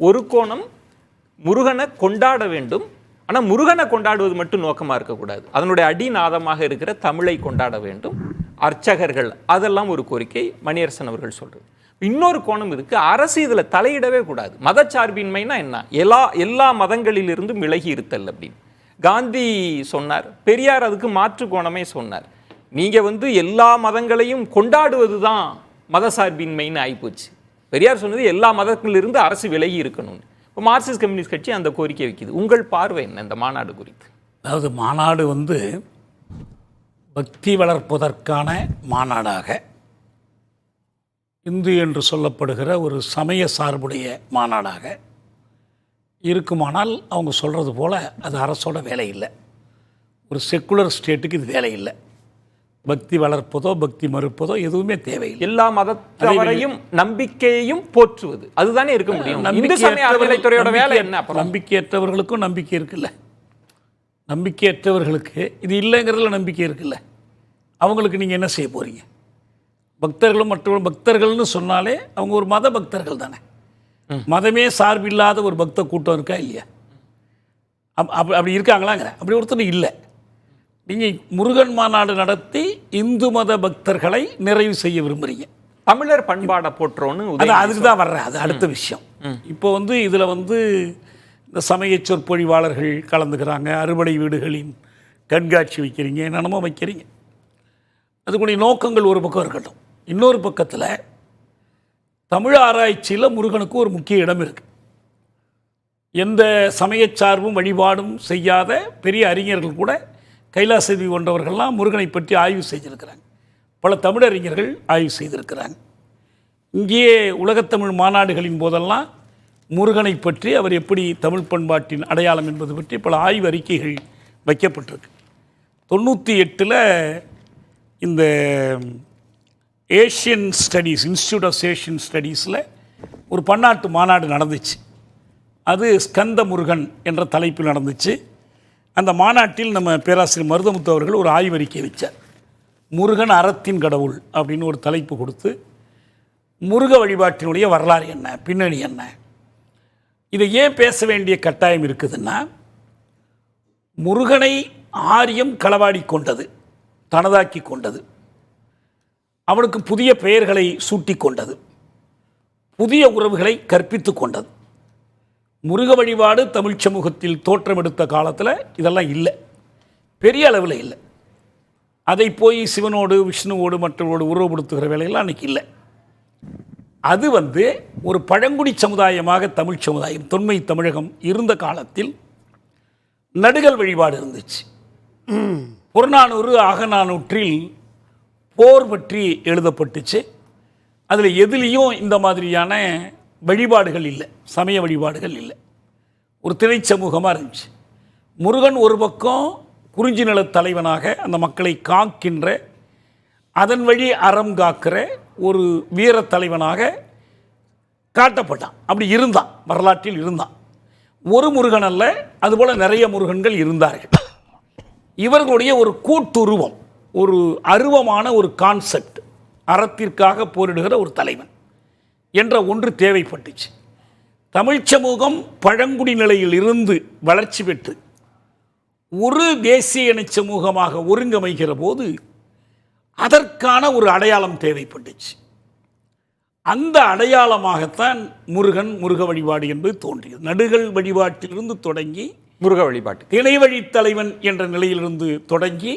ஒரு கோணம் முருகனை கொண்டாட வேண்டும், ஆனால் முருகனை கொண்டாடுவது மட்டும் நோக்கமாக இருக்கக்கூடாது. அதனுடைய அடிநாதமாக இருக்கிற தமிழை கொண்டாட வேண்டும், அர்ச்சகர்கள், அதெல்லாம் ஒரு கோரிக்கை மணியரசன் அவர்கள் சொல்றது. இன்னொரு கோணம் இருக்கு, அரசு இதில் தலையிடவே கூடாது. மதச்சார்பின்மைனா என்ன? எல்லா மதங்களிலிருந்தும் விலகி இருத்தல் அப்படின்னு காந்தி சொன்னார். பெரியார் அதுக்கு மாற்று கோணமே சொன்னார். நீங்கள் எல்லா மதங்களையும் கொண்டாடுவது தான் மதசார்பின்மைன்னு ஆகிப்போச்சு. பெரியார் சொன்னது எல்லா மதத்திலிருந்து அரசு விலகி இருக்கணும்னு. இப்போ மார்க்சிஸ்ட் கம்யூனிஸ்ட் கட்சி அந்த கோரிக்கை வைக்குது. உங்கள் பார்வை என்ன இந்த மாநாடு குறித்து? அதாவது மாநாடு பக்தி வளர்ப்பதற்கான மாநாடாக, இந்து என்று சொல்லப்படுகிற ஒரு சமய சார்புடைய மாநாடாக இருக்குமானால் அவங்க சொல்கிறது போல் அது அரசோட வேலை இல்லை. ஒரு செக்குலர் ஸ்டேட்டுக்கு இது வேலை இல்லை. பக்தி வளர்ப்பதோ பக்தி மறுப்பதோ எதுவுமே தேவையில்லை. எல்லா மதத்தவரையும் நம்பிக்கையையும் போற்றுவது, அதுதானே இருக்க முடியும். இந்து சமய அறநிலைத்துறையோட வேலை என்ன? நம்பிக்கையற்றவர்களுக்கும் நம்பிக்கை இருக்குல்ல, நம்பிக்கையற்றவர்களுக்கு இது இல்லைங்கிறதுல நம்பிக்கை இருக்குல்ல, அவங்களுக்கு நீங்கள் என்ன செய்ய போகிறீங்க? பக்தர்களும் மற்றவர்கள் பக்தர்கள்னு சொன்னாலே அவங்க ஒரு மத பக்தர்கள் தானே. மதமே சார்பில்லாத ஒரு பக்த கூட்டம் இருக்கா இல்லையா? அப்படி இருக்காங்களாங்கிற அப்படி ஒருத்தர் இல்லை. நீங்கள் முருகன் மாநாடு நடத்தி இந்து மத பக்தர்களை நிறைவு செய்ய விரும்புகிறீங்க. தமிழர் பண்பாடை போற்றோன்னு அதுக்கு தான் வர்றேன். அது அடுத்த விஷயம். இப்போ இதில் இந்த சமய சொற்பொழிவாளர்கள் கலந்துக்கிறாங்க, அறுபடை வீடுகளின் கண்காட்சி வைக்கிறீங்க, என்னென்னமோ வைக்கிறீங்க. அதுக்குடைய நோக்கங்கள் ஒரு பக்கம் இருக்கட்டும். இன்னொரு பக்கத்தில் தமிழ் ஆராய்ச்சியில் முருகனுக்கு ஒரு முக்கிய இடம் இருக்குது. எந்த சமயச்சார்பும் வழிபாடும் செய்யாத பெரிய அறிஞர்கள் கூட, கைலாசதி போன்றவர்கள்லாம் முருகனை பற்றி ஆய்வு செய்திருக்கிறாங்க. பல தமிழறிஞர்கள் ஆய்வு செய்திருக்கிறாங்க. இங்கேயே உலகத்தமிழ் மாநாடுகளின் போதெல்லாம் முருகனை பற்றி, அவர் எப்படி தமிழ் பண்பாட்டின் அடையாளம் என்பது பற்றி பல ஆய்வு அறிக்கைகள் வைக்கப்பட்டிருக்கு. 98 இந்த Asian studies, institute of Asian ஸ்டடீஸில் ஒரு பன்னாட்டு மாநாடு நடந்துச்சு. அது ஸ்கந்த முருகன் என்ற தலைப்பில் நடந்துச்சு. அந்த மாநாட்டில் நம்ம பேராசிரியர் மருதமுத்து அவர்கள் ஒரு ஆய்வறிக்கை வச்சார். முருகன் அறத்தின் கடவுள் அப்படின்னு ஒரு தலைப்பு கொடுத்து, முருக வழிபாட்டினுடைய வரலாறு என்ன, பின்னணி என்ன, இதை ஏன் பேச வேண்டிய கட்டாயம் இருக்குதுன்னா, முருகனை ஆரியம் களவாடி கொண்டது, தனதாக்கி கொண்டது, அவனுக்கு புதிய பெயர்களை சூட்டி கொண்டது, புதிய உறவுகளை கற்பித்து கொண்டது. முருக வழிபாடு தமிழ் சமூகத்தில் தோற்றமெடுத்த காலத்தில் இதெல்லாம் இல்லை, பெரிய அளவில் இல்லை. அதை போய் சிவனோடு விஷ்ணுவோடு மற்றவரோடு உறவுபடுத்துகிற வேலையெல்லாம் அன்றைக்கி இல்லை. அது ஒரு பழங்குடி சமுதாயமாக தமிழ் சமுதாயம், தொன்மை தமிழகம் இருந்த காலத்தில் நடுகள் வழிபாடு இருந்துச்சு. புறநானூறு அகநானூற்றில் போர் பற்றி எழுதப்பட்டுச்சு. அதில் எதுலேயும் இந்த மாதிரியான வழிபாடுகள் இல்லை, சமய வழிபாடுகள் இல்லை. ஒரு திணை சமூகமாக இருந்துச்சு. முருகன் ஒரு பக்கம் குறிஞ்சி நிலத் தலைவனாக அந்த மக்களை காக்கின்ற, அதன் வழி அறம் காக்கிற ஒரு வீர தலைவனாக காட்டப்பட்டான். அப்படி இருந்தான், வரலாற்றில் இருந்தான். ஒரு முருகன் அல்ல, அதுபோல் நிறைய முருகன்கள் இருந்தார்கள். இவர்களுடைய ஒரு கூட்டுருவம், ஒரு அருவமான ஒரு கான்செப்ட், அறத்திற்காக போரிடுகிற ஒரு தலைவன் என்ற ஒன்று தேவைப்பட்டுச்சு. தமிழ் சமூகம் பழங்குடி நிலையில் இருந்து வளர்ச்சி பெற்று ஒரு தேசிய இன சமூகமாக ஒருங்கமைகிற போது அதற்கான ஒரு அடையாளம் தேவைப்பட்டுச்சு. அந்த அடையாளமாகத்தான் முருகன், முருக வழிபாடு என்பது தோன்றியது. நடுகள் வழிபாட்டிலிருந்து தொடங்கி முருக வழிபாட்டு திணை வழித் தலைவன் என்ற நிலையிலிருந்து தொடங்கி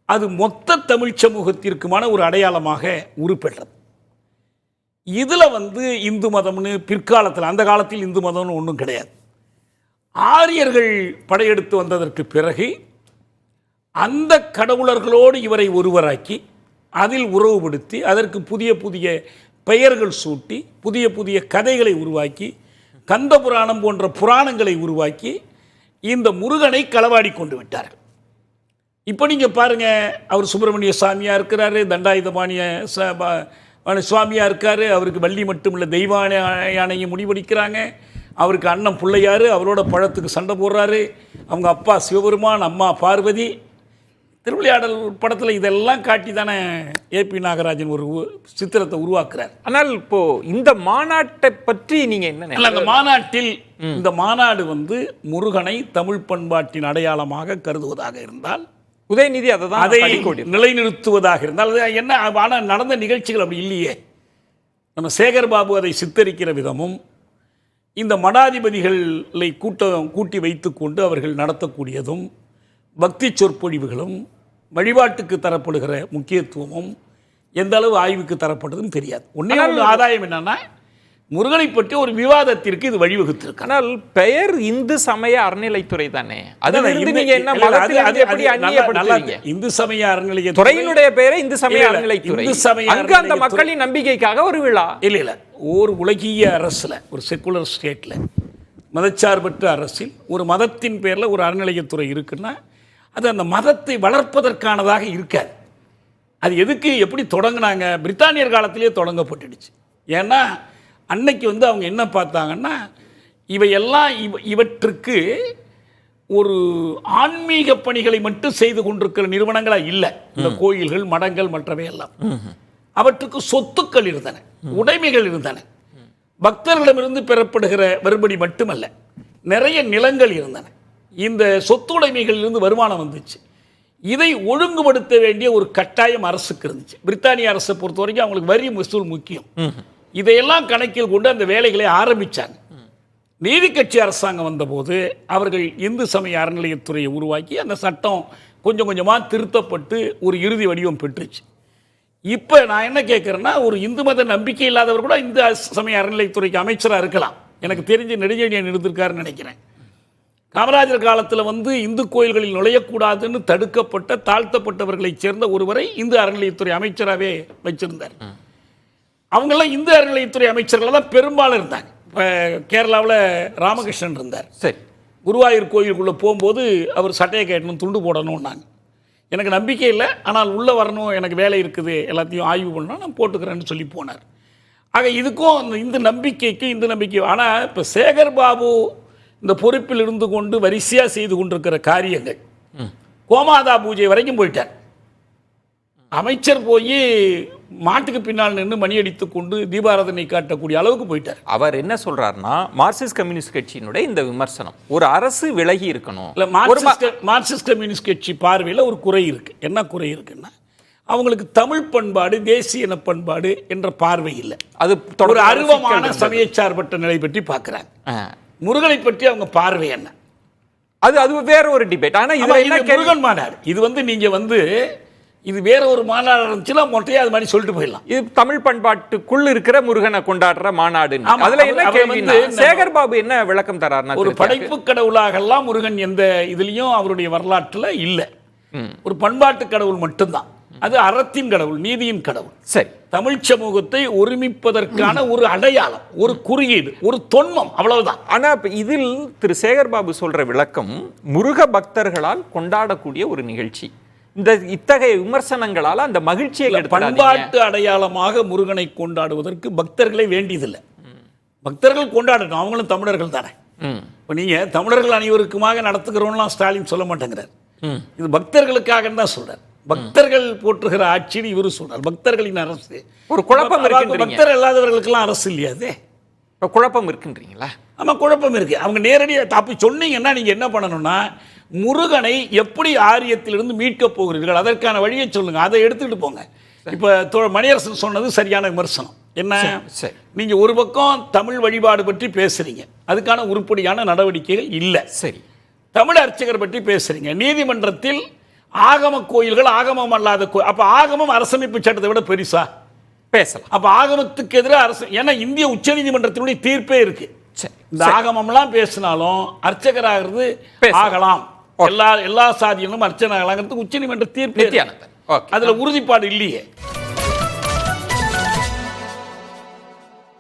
அது மொத்த தமிழ் சமூகத்திற்குமான ஒரு அடையாளமாக உருப்பெற்றது. இதில் இந்து மதம்னு பிற்காலத்தில், அந்த காலத்தில் இந்து மதம்னு ஒன்றும் கிடையாது. ஆரியர்கள் படையெடுத்து வந்ததற்கு பிறகு அந்த கடவுளர்களோடு இவரை ஒருவராக்கி, அதில் உறவுபடுத்தி, அதற்கு புதிய புதிய பெயர்கள் சூட்டி, புதிய புதிய கதைகளை உருவாக்கி, கந்த புராணம் போன்ற புராணங்களை உருவாக்கி இந்த முருகனை களவாடி கொண்டு விட்டார்கள். இப்போ நீங்கள் பாருங்கள், அவர் சுப்பிரமணிய சாமியாக இருக்கிறாரு, தண்டாயுதபாணிய சுவாமியாக இருக்கார், அவருக்கு வள்ளி மட்டும் இல்லை தெய்வான யானையை முடிவெடுக்கிறாங்க, அவருக்கு அண்ணன் பிள்ளையார் அவரோட பழத்துக்கு சண்டை போடுறாரு, அவங்க அப்பா சிவபெருமான், அம்மா பார்வதி, திருவிளையாடல் படத்தில் இதெல்லாம் காட்டி தானே ஏபி நாகராஜன் ஒரு சித்திரத்தை உருவாக்குறார். ஆனால் இப்போ இந்த மாநாட்டை பற்றி நீங்க என்ன அந்த மாநாட்டில் இந்த மாநாடு முருகனை தமிழ் பண்பாட்டின் அடையாளமாக கருதுவதாக இருந்தால், உதயநிதி அதை நிலைநிறுத்துவதாக இருந்தால் என்ன? ஆனால் நடந்த நிகழ்ச்சிகள் அப்படி இல்லையே. நம்ம சேகர் பாபு அதை சித்தரிக்கிற விதமும், இந்த மடாதிபதிகளை கூட்டி வைத்துக்கொண்டு அவர்கள் நடத்தக்கூடியதும், பக்தி சொற்பொழிவுகளும், வழிபாட்டுக்கு தரப்படுகிற முக்கியத்துவமும் எந்த அளவு ஆய்வுக்கு தரப்பட்டதும் தெரியாது. ஒன்றே ஒன்று ஆதாயம் என்னன்னா, முருகனை பற்றி ஒரு விவாதத்திற்கு இது வழிவகுத்திருக்கு. ஆனால் பெயர் இந்து சமய அறநிலைத்துறை தானே, இந்து சமய அறநிலைய துறையினுடைய பெயரை இந்து சமய அறநிலைத்துறை. அங்க அந்த மக்களின் நம்பிக்கைக்காக ஒரு விழா இல்ல ஒரு உலகிய அரசுல, ஒரு செக்குலர் ஸ்டேட்ல, மதச்சார்பற்ற அரசில் ஒரு மதத்தின் பேர்ல ஒரு அறநிலையத்துறை இருக்குன்னா அது அந்த மதத்தை வளர்ப்பதற்கானதாக இருக்காது. அது எதுக்கு எப்படி தொடங்கினாங்க? பிரித்தானியர் காலத்திலேயே தொடங்கப்பட்டுடுச்சு. ஏன்னா அன்னைக்கு அவங்க என்ன பார்த்தாங்கன்னா, இவையெல்லாம் இவற்றுக்கு ஒரு ஆன்மீக பணிகளை மட்டும் செய்து கொண்டிருக்கிற நிறுவனங்களாக இல்லை. இந்த கோயில்கள், மடங்கள், மற்றவை எல்லாம் அவற்றுக்கு சொத்துக்கள் இருந்தன, உடைமைகள் இருந்தன. பக்தர்களிடமிருந்து பெறப்படுகிற மறுபடி மட்டுமல்ல, நிறைய நிலங்கள் இருந்தன. இந்த சொத்துடைமைகளிலிருந்து வருமானம் வந்துச்சு. இதை ஒழுங்குபடுத்த வேண்டிய ஒரு கட்டாயம் அரசுக்கு இருந்துச்சு. பிரித்தானிய அரசை பொறுத்த வரைக்கும் அவங்களுக்கு வரி வசூல் முக்கியம். இதையெல்லாம் கணக்கில் கொண்டு அந்த வேலைகளை ஆரம்பித்தாங்க. நீதி கட்சி அரசாங்கம் வந்தபோது அவர்கள் இந்து சமய அறநிலையத்துறையை உருவாக்கி அந்த சட்டம் கொஞ்சம் கொஞ்சமாக திருத்தப்பட்டு ஒரு இறுதி வடிவம் பெற்றுச்சு. இப்போ நான் என்ன கேட்குறேன்னா, ஒரு இந்து மத நம்பிக்கை இல்லாதவர் கூட இந்து சமய அறநிலையத்துறைக்கு அமைச்சராக இருக்கலாம். எனக்கு தெரிஞ்சு நெடுஞ்செழியன் இருந்திருக்காருன்னு நினைக்கிறேன். காமராஜர் காலத்தில் இந்து கோயில்களில் நுழையக்கூடாதுன்னு தடுக்கப்பட்ட தாழ்த்தப்பட்டவர்களைச் சேர்ந்த ஒருவரை இந்து அறநிலையத்துறை அமைச்சராகவே வச்சிருந்தார். அவங்கெல்லாம் இந்து அறநிலையத்துறை அமைச்சர்கள் தான் பெரும்பாலும் இருந்தாங்க. இப்போ கேரளாவில் ராமகிருஷ்ணன் இருந்தார். சரி, குருவாயூர் கோயிலுக்குள்ளே போகும்போது அவர் சட்டையை கேட்டணும், துண்டு போடணும்னாங்க. எனக்கு நம்பிக்கை இல்லை, ஆனால் உள்ளே வரணும், எனக்கு வேலை இருக்குது, எல்லாத்தையும் ஆய்வு பண்ணணும், நான் போட்டுக்கிறேன்னு சொல்லி போனார். ஆக இதுக்கும் அந்த இந்து நம்பிக்கை. ஆனால் இப்போ சேகர் பாபு இந்த பொறுப்பில் இருந்து கொண்டு வரிசையாக செய்து கொண்டிருக்கிற காரியங்கள், கோமாதா பூஜை வரைக்கும் போயிட்டார். அமைச்சர் போய் மாட்டுக்கு பின்னால் நின்று மணி அடித்து கொண்டு தீபாராதனை காட்டக்கூடிய அளவுக்கு போயிட்டார். அவர் என்ன சொல்றாருன்னா, மார்க்சிஸ்ட் கம்யூனிஸ்ட் கட்சியினுடைய இந்த விமர்சனம், ஒரு அரசு விலகி இருக்கணும். இல்லை, மார்க்சிஸ்ட் கம்யூனிஸ்ட் கட்சி பார்வையில் ஒரு குறை இருக்கு. என்ன குறை இருக்குன்னா, அவங்களுக்கு தமிழ் பண்பாடு, தேசிய இன பண்பாடு என்ற பார்வை இல்லை. அது ஒரு அருவமான சமயச்சார்பற்ற நிலை பற்றி பார்க்குறாங்க. முருகனை பற்றி அவங்க பார்வை என்ன? அது வேற ஒரு டிபேட். ஆனால் இது முருகன் மாநாடு. இது நீங்க இது வேற ஒரு மாநாடு இருந்துச்சுன்னா மொட்டையா அது மாதிரி சொல்லிட்டு போயிடலாம். இது தமிழ் பண்பாட்டுக்குள் இருக்கிற முருகனை கொண்டாடுற மாநாடு. அதுல என்ன கேள்வினா, சேகர் பாபு என்ன விளக்கம் தராருன்னா, ஒரு படைப்பு கடவுளாகலாம் முருகன் எந்த இதுலயும் அவருடைய வரலாற்றுல இல்லை. ஒரு பண்பாட்டு கடவுள் மட்டும்தான். அது அறத்தின் கடவுள், நீதியின் கடவுள். சரி, தமிழ் சமூகத்தை ஒருமிப்பதற்கான ஒரு அடையாளம், ஒரு குறியீடு, ஒரு தொன்மம், அவ்வளவுதான். ஆனா இதில் திரு சேகர் பாபு சொல்ற விளக்கம், முருக பக்தர்களால் கொண்டாடக்கூடிய ஒரு நிகழ்ச்சி. இத்தகைய விமர்சனங்களால் அந்த மகிழ்ச்சியை, பண்பாட்டு அடையாளமாக முருகனை கொண்டாடுவதற்கு பக்தர்களே வேண்டியதில்லை. பக்தர்கள் கொண்டாடணும், அவங்களும் தமிழர்கள் தானே. இப்போ நீங்க தமிழர்கள் அனைவருக்குமாக நடத்துகிறோம்லாம் ஸ்டாலின் சொல்ல மாட்டேங்கிறார். இது பக்தர்களுக்காக தான் சொல்றார். பக்தர்கள் போற்றுகிற ஆட்சின்னு இவரு சொல்றார். பக்தர்களின் அரசு. ஒரு குழப்பம் இருக்கு. பக்தர் இல்லாதவர்களுக்கெல்லாம் அரசு இல்லையாதே. குழப்பம் இருக்குன்றீங்களா? ஆமா, குழப்பம் இருக்கு. அவங்க நேரடியாக அப்படி சொன்னீங்கன்னா நீங்க என்ன பண்ணணும்னா, முருகனை எப்படி ஆரியத்திலிருந்து மீட்கப் போகிறீர்கள், அதற்கான வழியை சொல்லுங்க, அதை எடுத்துக்கிட்டு போங்க. இப்போ மணியரசன் சொன்னது சரியான விமர்சனம். என்ன, நீங்க ஒரு பக்கம் தமிழ் வழிபாடு பற்றி பேசுறீங்க, அதுக்கான உருப்படியான நடவடிக்கைகள் இல்லை. சரி, தமிழ் அர்ச்சகர் பற்றி பேசுறீங்க, நீதிமன்றத்தில் ஆகம கோயில்கள், ஆகமம் அல்லாத கோயில். அப்ப ஆகமம் அரசமைப்பு சட்டத்தை விட பெருசா பேசலாம். அப்ப ஆகமத்துக்கு எதிராக அரசு, ஏன்னா இந்திய உச்ச நீதிமன்றத்தினுடைய தீர்ப்பே இருக்கு. இந்த ஆகமம்லாம் பேசினாலும் அர்ச்சகராகிறது ஆகலாம், எல்லா சாதியிலும் அர்ச்சனை ஆகலாங்கிறது உச்ச நீதிமன்ற தீர்ப்பு. அதுல உறுதிப்பாடு இல்லையே.